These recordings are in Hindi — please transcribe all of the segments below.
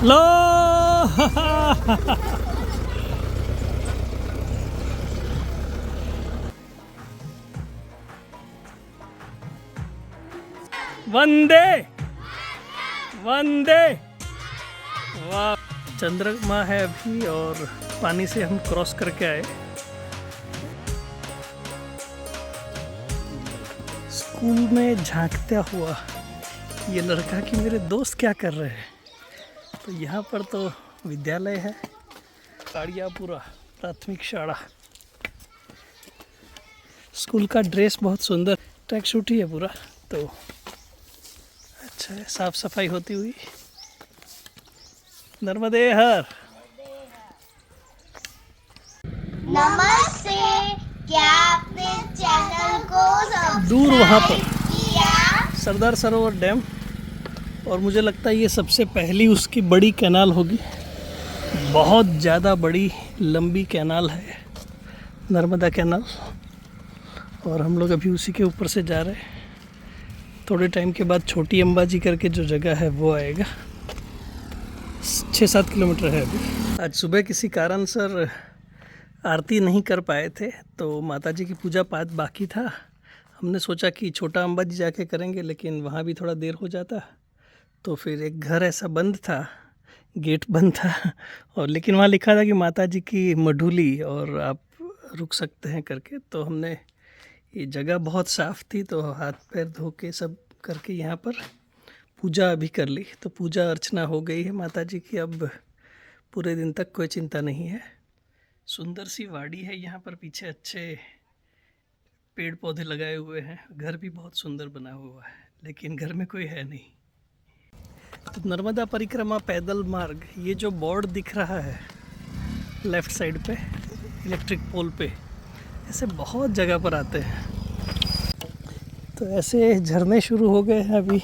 लो वंदे वंदे। वाह, चंद्रमा है अभी और पानी से हम क्रॉस करके आए। स्कूल में झांकता हुआ ये लड़का कि मेरे दोस्त क्या कर रहे हैं। तो यहाँ पर तो विद्यालय है, काड़ियापुरा प्राथमिक शाला। स्कूल का ड्रेस बहुत सुंदर, ट्रैक सूट ही है पूरा, तो अच्छा है, साफ सफाई होती हुई। नर्मदे हर। नमस्ते, क्या आपने चैनल को दूर वहाँ पर किया? सरदार सरोवर डैम, और मुझे लगता है ये सबसे पहली उसकी बड़ी कैनाल होगी। बहुत ज़्यादा बड़ी लंबी कैनाल है, नर्मदा कैनाल, और हम लोग अभी उसी के ऊपर से जा रहे हैं। थोड़े टाइम के बाद छोटी अंबाजी करके जो जगह है वो आएगा। 6-7 किलोमीटर है अभी। आज सुबह किसी कारण सर आरती नहीं कर पाए थे, तो माताजी की पूजा पाठ बाकी था। हमने सोचा कि छोटा अंबाजी जाके करेंगे, लेकिन वहाँ भी थोड़ा देर हो जाता। तो फिर एक घर ऐसा बंद था, गेट बंद था, और लेकिन वहाँ लिखा था कि माताजी की मढ़ुली और आप रुक सकते हैं करके। तो हमने, ये जगह बहुत साफ़ थी, तो हाथ पैर धो के सब करके यहाँ पर पूजा अभी कर ली। तो पूजा अर्चना हो गई है माताजी की। अब पूरे दिन तक कोई चिंता नहीं है। सुंदर सी वाड़ी है यहाँ पर, पीछे अच्छे पेड़ पौधे लगाए हुए हैं। घर भी बहुत सुंदर बना हुआ है, लेकिन घर में कोई है नहीं। तो नर्मदा परिक्रमा पैदल मार्ग, ये जो बोर्ड दिख रहा है लेफ़्ट साइड पे इलेक्ट्रिक पोल पे, ऐसे बहुत जगह पर आते हैं। तो ऐसे झरने शुरू हो गए हैं अभी।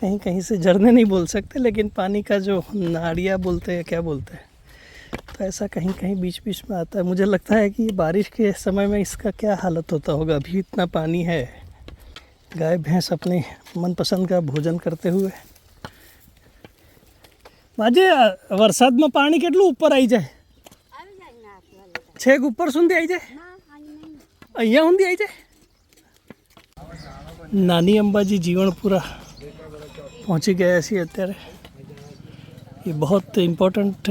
कहीं कहीं से झरने नहीं बोल सकते, लेकिन पानी का जो नाड़िया बोलते हैं, क्या बोलते हैं, तो ऐसा कहीं कहीं बीच बीच में आता है। मुझे लगता है कि बारिश के समय में इसका क्या हालत होता होगा। अभी इतना पानी है, गाय भैंस अपने मनपसंद का भोजन करते हुए। माजे वरसाद में पानी કેટલું ઉપર આવી જાય? છેક ઉપર સુધી આવી જાય? અહીંયા સુધી આવી જાય? નાની અંબાજી જીવણપુરા પહોંચી ગયા છીએ અત્યારે। ये बहुत इम्पोर्टेंट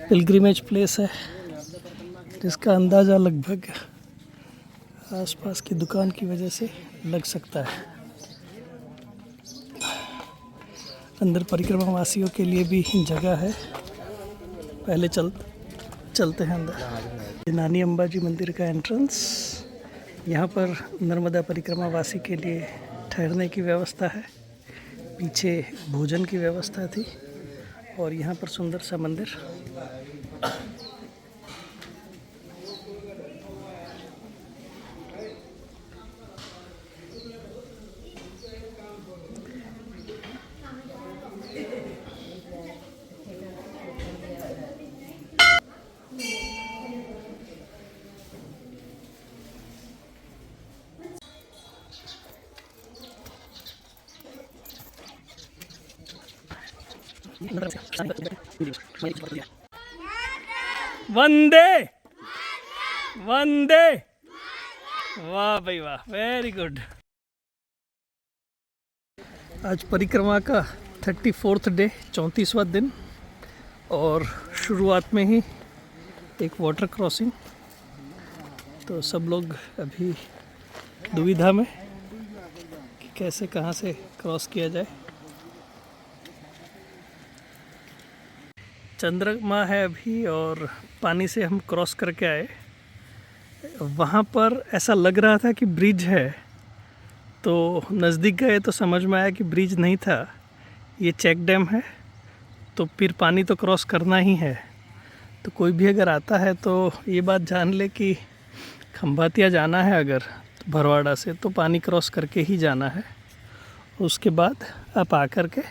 पिलग्रिमेज प्लेस है, जिसका अंदाज़ा लगभग आसपास की दुकान की वजह से लग सकता है। अंदर परिक्रमा वासियों के लिए भी जगह है। पहले चलते हैं अंदर। नानी अंबाजी मंदिर का एंट्रेंस। यहाँ पर नर्मदा परिक्रमा वासी के लिए ठहरने की व्यवस्था है, पीछे भोजन की व्यवस्था थी, और यहाँ पर सुंदर सा मंदिर। वंदे वंदे। वाह भाई वाह, वेरी गुड। आज परिक्रमा का 34th डे, 34वां दिन, और शुरुआत में ही एक वाटर क्रॉसिंग। तो सब लोग अभी दुविधा में कि कैसे कहाँ से क्रॉस किया जाए। चंद्रमा है अभी और पानी से हम क्रॉस करके आए। वहाँ पर ऐसा लग रहा था कि ब्रिज है, तो नज़दीक गए तो समझ में आया कि ब्रिज नहीं था, ये चेक डैम है। तो फिर पानी तो क्रॉस करना ही है। तो कोई भी अगर आता है तो ये बात जान ले कि खंभातिया जाना है अगर भरवाड़ा से, तो पानी क्रॉस करके ही जाना है। उसके बाद आप आकर के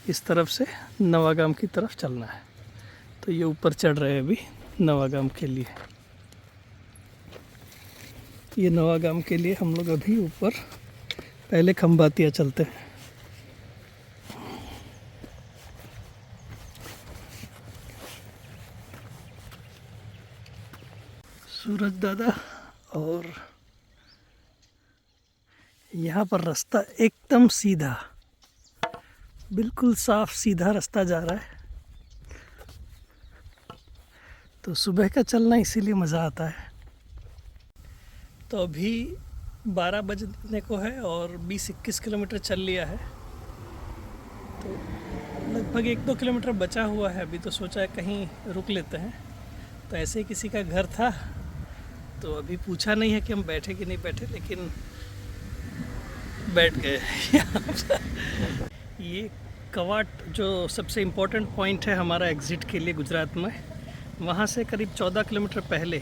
इस तरफ से नवागाम की तरफ चलना है। तो ये ऊपर चढ़ रहे हैं अभी नवागाम के लिए। ये नवागाम के लिए हम लोग अभी ऊपर, पहले खंभातिया चलते हैं। सूरज दादा। और यहाँ पर रास्ता एकदम सीधा, बिल्कुल साफ सीधा रास्ता जा रहा है। तो सुबह का चलना इसीलिए मज़ा आता है। तो अभी 12 बजने को है और 20-21 किलोमीटर चल लिया है। तो लगभग 1-2 किलोमीटर बचा हुआ है अभी। तो सोचा है कहीं रुक लेते हैं। तो ऐसे ही किसी का घर था, तो अभी पूछा नहीं है कि हम बैठे कि नहीं बैठे, लेकिन बैठ गए यहाँ पर। ये कवाट जो सबसे इम्पोर्टेंट पॉइंट है हमारा एग्ज़िट के लिए गुजरात में, वहाँ से करीब 14 किलोमीटर पहले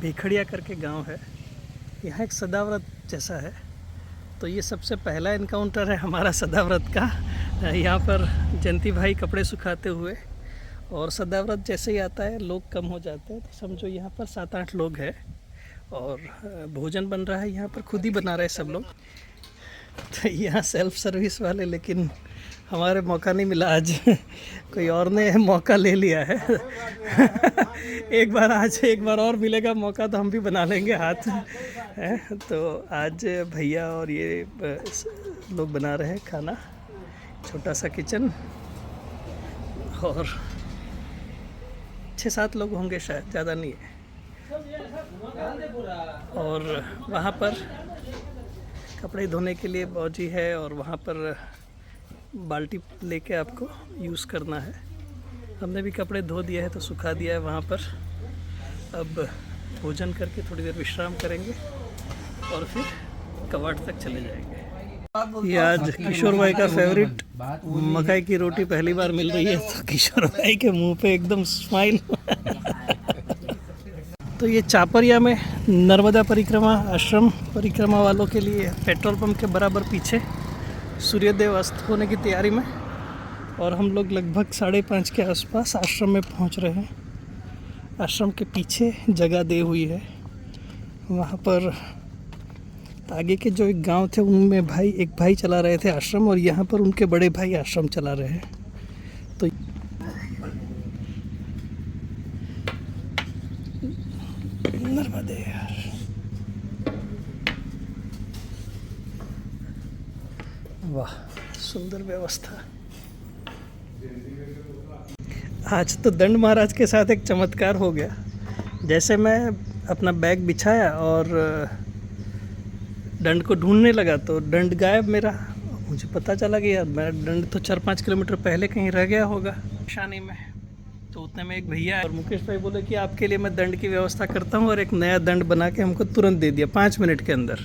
भेखड़िया करके गांव है। यहाँ एक सदाव्रत जैसा है। तो ये सबसे पहला इनकाउंटर है हमारा सदाव्रत का। यहाँ पर जयंती भाई कपड़े सुखाते हुए, और सदाव्रत जैसे ही आता है लोग कम हो जाते हैं। तो समझो यहाँ पर 7-8 लोग हैं और भोजन बन रहा है। यहाँ पर खुद ही बना रहे सब लोग। तो यहाँ सेल्फ सर्विस वाले, लेकिन हमारे मौका नहीं मिला आज। कोई और ने मौका ले लिया है। एक बार और मिलेगा मौका तो हम भी बना लेंगे हाथ है। तो आज भैया और ये लोग बना रहे हैं खाना। छोटा सा किचन, और 6-7 लोग होंगे शायद, ज़्यादा नहीं है। और वहाँ पर कपड़े धोने के लिए बौजी है, और वहाँ पर बाल्टी लेके आपको यूज़ करना है। हमने भी कपड़े धो दिए हैं तो सुखा दिया है वहाँ पर। अब भोजन करके थोड़ी देर विश्राम करेंगे और फिर कवाट तक चले जाएंगे। ये आज किशोर भाई का फेवरेट मकई की रोटी पहली बार मिल रही है, तो किशोर भाई के मुंह पे एकदम स्माइल। तो ये चापरिया में नर्मदा परिक्रमा, आश्रम परिक्रमा वालों के लिए पेट्रोल पंप के बराबर पीछे सूर्योदय अस्त होने की तैयारी में, और हम लोग लगभग 5:30 के आसपास आश्रम में पहुंच रहे हैं। आश्रम के पीछे जगह दी हुई है। वहाँ पर आगे के जो एक गांव थे उनमें एक भाई चला रहे थे आश्रम, और यहाँ पर उनके बड़े भाई आश्रम चला रहे हैं। तो नर्मदे यार, वाह सुंदर व्यवस्था। आज तो दंड महाराज के साथ एक चमत्कार हो गया। जैसे मैं अपना बैग बिछाया और दंड को ढूंढने लगा तो दंड गायब मेरा। मुझे पता चला कि यार मेरा दंड तो 4-5 किलोमीटर पहले कहीं रह गया होगा शानी में। तो उतने में एक भैया और मुकेश भाई बोले कि आपके लिए मैं दंड की व्यवस्था करता हूँ, और एक नया दंड बना के हमको तुरंत दे दिया 5 मिनट के अंदर।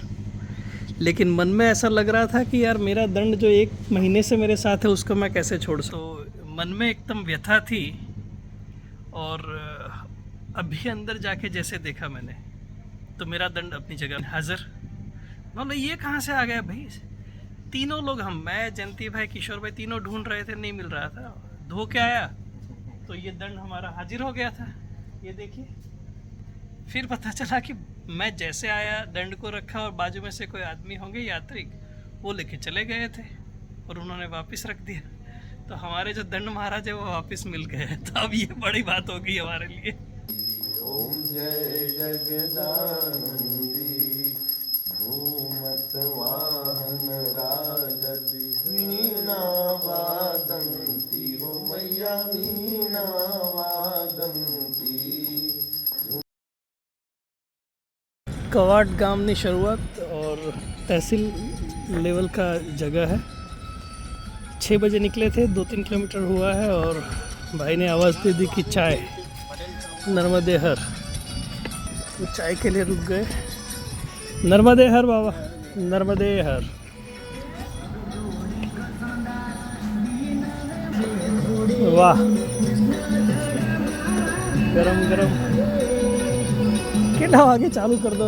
लेकिन मन में ऐसा लग रहा था कि यार मेरा दंड जो 1 महीने से मेरे साथ है उसको मैं कैसे छोड़ सकूं। तो मन में एकदम व्यथा थी। और अभी अंदर जाके जैसे देखा मैंने, तो मेरा दंड अपनी जगह हाजिर। मतलब ये कहाँ से आ गया भाई। तीनों लोग, हम, मैं, जयंती भाई, किशोर भाई, तीनों ढूंढ रहे थे, नहीं मिल रहा था। धो के आया तो ये दंड हमारा हाजिर हो गया था। ये देखिए। फिर पता चला कि मैं जैसे आया दंड को रखा, और बाजू में से कोई आदमी होंगे यात्रिक, वो लेके चले गए थे और उन्होंने वापस रख दिया। तो हमारे जो दंड महाराज है वो वापस मिल गए। तो अब ये बड़ी बात हो गई हमारे लिए। ओम जय जगदानंदी भूमत वाहन राजति वीणा वादंती हो मैया वीणा वादंती। कवाट गामनी शुरुआत और तहसील लेवल का जगह है। 6 बजे निकले थे, 2-3 किलोमीटर हुआ है, और भाई ने आवाज़ दे दी कि चाय, नर्मदे हर। तो चाय के लिए रुक गए। नर्मदे हर बाबा, नर्मदे हर। वाह, गरम गरम। કેટલા વાગે ચાલુ કર દો?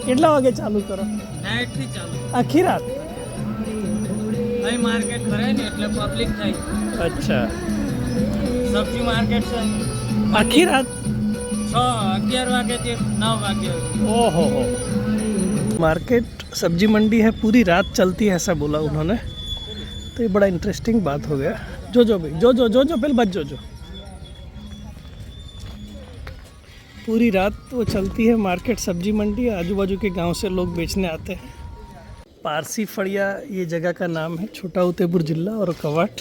કેટલા વાગે ચાલુ કરો? નાઇટથી ચાલુ આખી રાત? અહીં માર્કેટ ભરાય ને એટલે પબ્લિક થાય. અચ્છા, સબ્જી માર્કેટ છે આખી રાત? 11 વાગ્યાથી 9 વાગ્યા. ओहो हो। मार्केट सब्जी मंडी है, पूरी रात चलती है ऐसा बोला उन्होंने। तो ये बड़ा इंटरेस्टिंग बात हो गया। जो जो भाई, जो जो जो जो पहले बच जो जो। पूरी रात वो चलती है मार्केट, सब्जी मंडी। आजू बाजू के गांव से लोग बेचने आते हैं। पारसी फड़िया ये जगह का नाम है, छोटा उदयपुर जिला। और कवाट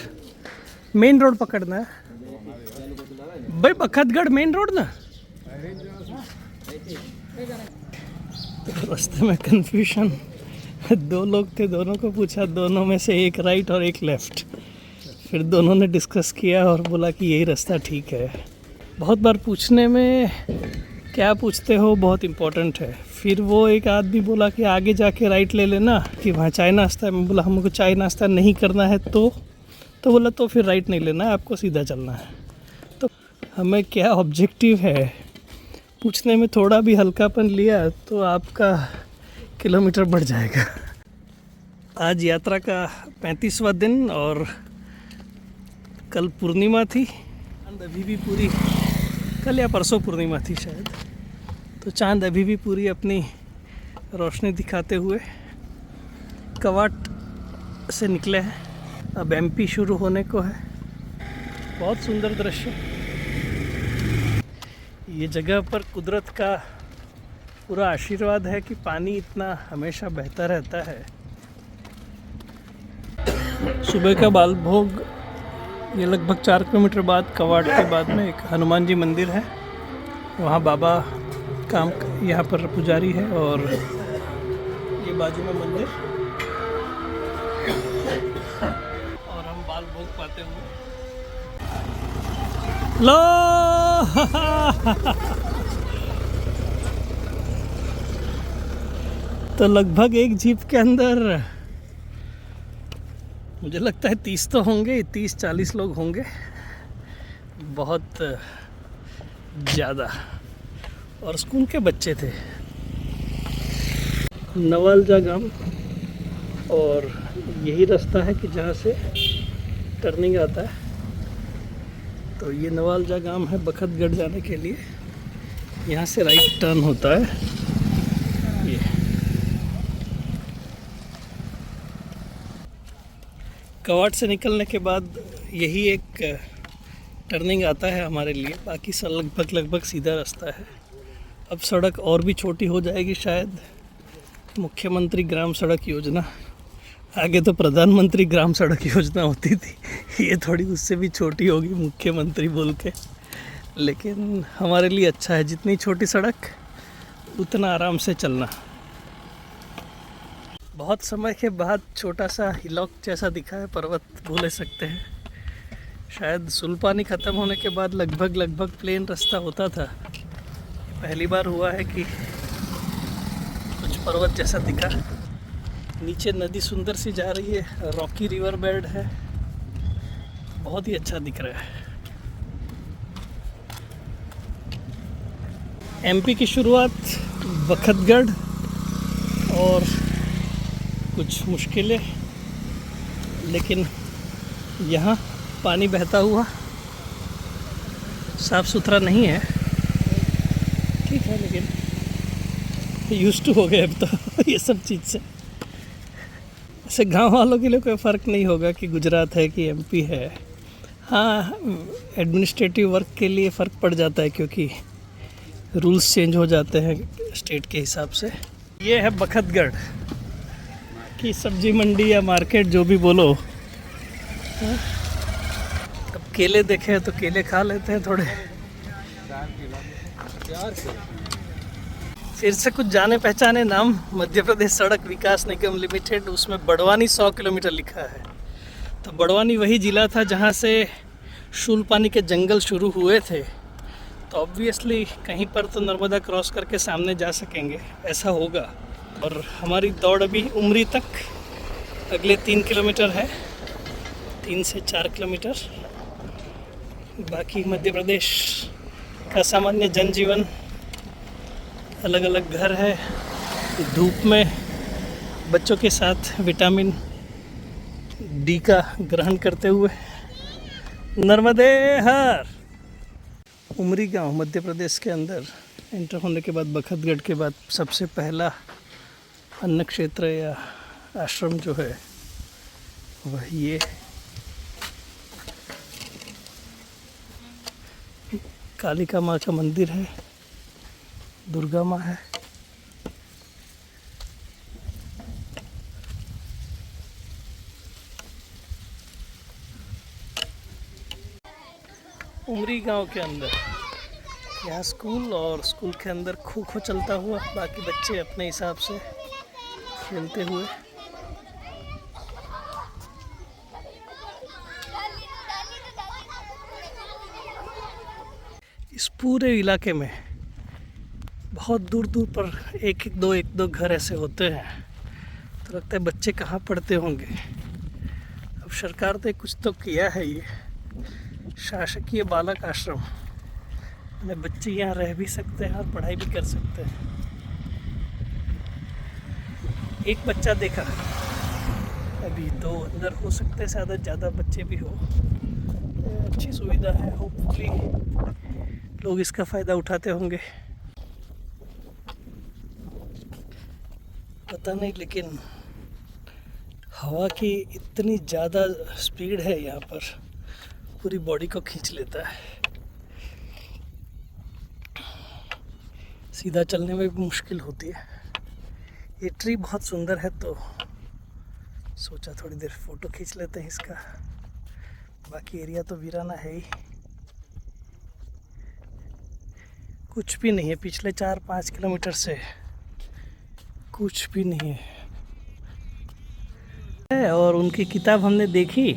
मेन रोड पकड़ना है भाई, बखतगढ़ मेन रोड ना। तो रास्ते में कंफ्यूजन, 2 लोग थे, दोनों को पूछा, दोनों में से एक राइट और एक लेफ़्ट। फिर दोनों ने डिस्कस किया और बोला कि यही रास्ता ठीक है। बहुत बार पूछने में क्या पूछते हो बहुत इम्पोर्टेंट है। फिर वो एक आदमी बोला कि आगे जाके राइट ले लेना कि वहाँ चाय नाश्ता है। मैं बोला हमको चाय नाश्ता नहीं करना है तो बोला तो फिर राइट नहीं लेना है, आपको सीधा चलना है। तो हमें क्या ऑब्जेक्टिव है, पूछने में थोड़ा भी हल्कापन लिया तो आपका किलोमीटर बढ़ जाएगा। आज यात्रा का 35वां दिन और कल पूर्णिमा थी। चांद अभी भी पूरी, कल या परसों पूर्णिमा थी शायद, तो चांद अभी भी पूरी अपनी रोशनी दिखाते हुए कवाट से निकले हैं। अब एमपी शुरू होने को है। बहुत सुंदर दृश्य। ये जगह पर कुदरत का पूरा आशीर्वाद है कि पानी इतना हमेशा बहता रहता है। सुबह का बाल भोग, ये लगभग 4 किलोमीटर बाद कवाट के बाद में एक हनुमान जी मंदिर है, वहाँ बाबा काम यहाँ पर पुजारी है। और ये बाजू में मंदिर, और हम बाल भोग पाते हुए लो तो लगभग एक जीप के अंदर मुझे लगता है 30 तो होंगे, 30-40 लोग होंगे, बहुत ज़्यादा। और स्कूल के बच्चे थे। नवालजा गांव, और यही रास्ता है कि जहाँ से टर्निंग आता है। तो ये नवालजा गांव है बखतगढ़ जाने के लिए। यहाँ से राइट टर्न होता है। ये कवाट से निकलने के बाद यही एक टर्निंग आता है हमारे लिए, बाकी सब लगभग सीधा रास्ता है। अब सड़क और भी छोटी हो जाएगी शायद, मुख्यमंत्री ग्राम सड़क योजना। आगे तो प्रधानमंत्री ग्राम सड़क योजना होती थी, ये थोड़ी उससे भी छोटी होगी मुख्यमंत्री बोल के। लेकिन हमारे लिए अच्छा है, जितनी छोटी सड़क उतना आराम से चलना। बहुत समय के बाद छोटा सा हिलॉक जैसा दिखा है पर्वत, बोले सकते हैं। शायद सुल्पानी ख़त्म होने के बाद लगभग प्लेन रास्ता होता था। पहली बार हुआ है कि कुछ पर्वत जैसा दिखा। नीचे नदी सुंदर सी जा रही है, रॉकी रिवर बेड है, बहुत ही अच्छा दिख रहा है। एमपी की शुरुआत बखतगढ़, और कुछ मुश्किलें, लेकिन यहाँ पानी बहता हुआ, साफ़ सुथरा नहीं है, ठीक है, लेकिन यूज्ड टू हो गए अब तो ये सब चीज़ से। ऐसे गांव वालों के लिए कोई फ़र्क नहीं होगा कि गुजरात है कि एमपी है। हाँ, एडमिनिस्ट्रेटिव वर्क के लिए फ़र्क पड़ जाता है क्योंकि रूल्स चेंज हो जाते हैं स्टेट के हिसाब से। ये है बखतगढ़ की सब्जी मंडी या मार्केट, जो भी बोलो। अब केले देखे तो केले खा लेते हैं थोड़े। फिर से कुछ जाने पहचाने नाम, मध्य प्रदेश सड़क विकास निगम लिमिटेड, उसमें बड़वानी 100 किलोमीटर लिखा है। तो बड़वानी वही ज़िला था जहाँ से शूलपानी के जंगल शुरू हुए थे। तो ऑब्वियसली कहीं पर तो नर्मदा क्रॉस करके सामने जा सकेंगे, ऐसा होगा। और हमारी दौड़ अभी उमरी तक, अगले 3 किलोमीटर है, 3 से 4 किलोमीटर। बाकी मध्य प्रदेश का सामान्य जनजीवन, अलग अलग घर है, धूप में बच्चों के साथ विटामिन डी का ग्रहण करते हुए नर्मदे हर। उमरी गांव मध्य प्रदेश के अंदर एंटर होने के बाद, बखतगढ़ के बाद सबसे पहला अन्न क्षेत्र या आश्रम जो है वह ये कालिका माँ का मंदिर है। दुर्गा माँ है। उमरी गांव के अंदर यहाँ स्कूल, और स्कूल के अंदर खो खो चलता हुआ, बाकी बच्चे अपने हिसाब से खेलते हुए। इस पूरे इलाके में बहुत दूर दूर पर एक दो घर ऐसे होते हैं, तो लगता है बच्चे कहाँ पढ़ते होंगे। अब सरकार ने कुछ तो किया है, ये शासकीय बालक आश्रम में बच्चे यहाँ रह भी सकते हैं और पढ़ाई भी कर सकते हैं। एक बच्चा देखा, अभी तो अंदर हो सकते हैं ज़्यादा बच्चे भी हो। अच्छी सुविधा है, होपफुली लोग इसका फ़ायदा उठाते होंगे। पता नहीं, लेकिन हवा की इतनी ज़्यादा स्पीड है यहाँ पर, पूरी बॉडी को खींच लेता है। सीधा चलने में भी मुश्किल होती है। ये ट्री बहुत सुंदर है, तो सोचा थोड़ी देर फ़ोटो खींच लेते हैं इसका। बाकी एरिया तो वीराना है ही, कुछ भी नहीं है। पिछले 4-5 किलोमीटर से कुछ भी नहीं है। और उनकी किताब हमने देखी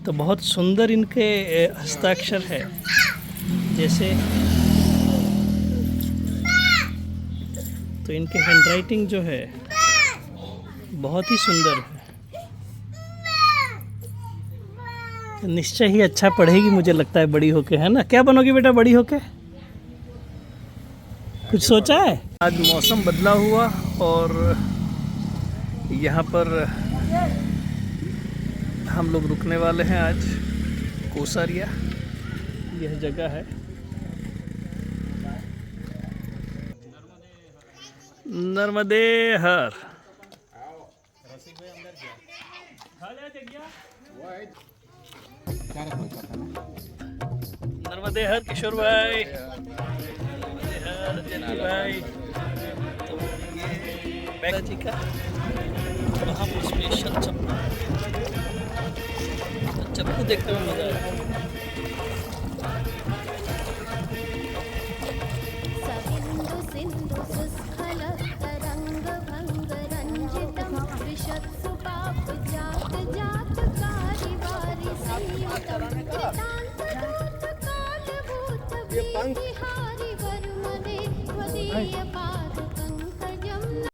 तो बहुत सुंदर इनके हस्ताक्षर है, जैसे तो इनके हैंडराइटिंग जो है बहुत ही सुंदर है। निश्चय ही अच्छा पढ़ेगी, मुझे लगता है बड़ी होके, है ना? क्या बनोगी बेटा बड़ी होके? कुछ सोचा है? आज मौसम बदला हुआ और यहाँ पर हम लोग रुकने वाले हैं आज। कोसारिया यह जगह है। नर्मदे हर। नर्मदे हर किशोर भाई, नर्मदे हर जल्दी भाई। तो ये बैगा जी का वहाँ पर स्पेशल चप्पू, तो चप्पू देखने में मजा आया। ये पंख